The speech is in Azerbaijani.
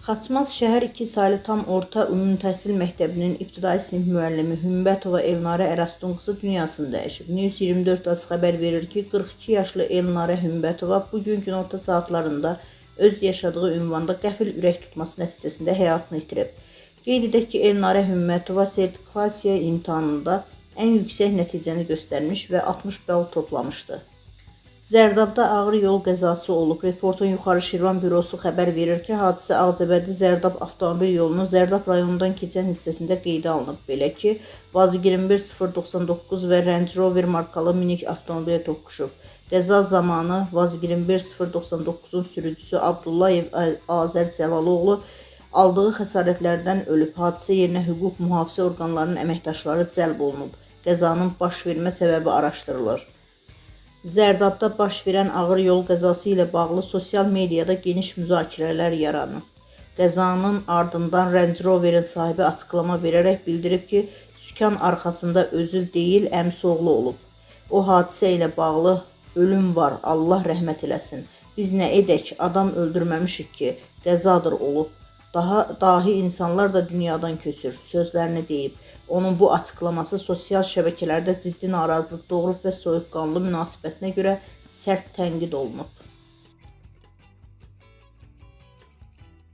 Xaçmaz şəhər 2 saylı tam orta ümumi təhsil məktəbinin ibtidai sinif müəllimi Hümbətova Elnarə Ərəstun qızı dünyasını dəyişib. News 24 AS xəbər verir ki, 42 yaşlı Elnarə Hümbətova bugün günorta saatlarında öz yaşadığı ünvanda qəfil ürək tutması nəticəsində həyatını itirib. Qeyd edək ki, Elnarə Hümbətova sertifikasiya imtahanında ən yüksək nəticəni göstərmiş və 60 bal toplamışdı. Zərdabda ağır yol qəzası olub. Reportun Yuxarı Şirvan bürosu xəbər verir ki, hadisə Ağcabədi-Zərdab avtomobil yolunun Zərdab rayonundan keçən hissəsində qeydə alınıb. Belə ki, Vaz 21099 və Range Rover markalı minik avtomobilə toqquşub. Qəza zamanı Vaz 21099-un sürücüsü Abdullayev Azər Cəlaloğlu aldığı xəsarətlərdən ölüb. Hadisə yerinə hüquq mühafizə orqanlarının əməkdaşları cəlb olunub. Qəzanın baş vermə səbəbi araşdırılır. Zərdabda baş verən ağır yol qəzası ilə bağlı sosial mediada geniş müzakirələr yaranıb. Qəzanın ardından Range Rover'in sahibi açıqlama verərək bildirib ki, sükan arxasında özü deyil, əmisi oğlu olub. O hadisə ilə bağlı ölüm var, Allah rəhmət eləsin. Biz nə edək, adam öldürməmişik ki, qəzadır olub. Dahi insanlar da dünyadan köçür sözlərini deyib. Onun bu açıqlaması sosial şəbəkələrdə ciddi narazılıq doğurub və soyuqqanlı münasibətinə görə sərt tənqid olunub.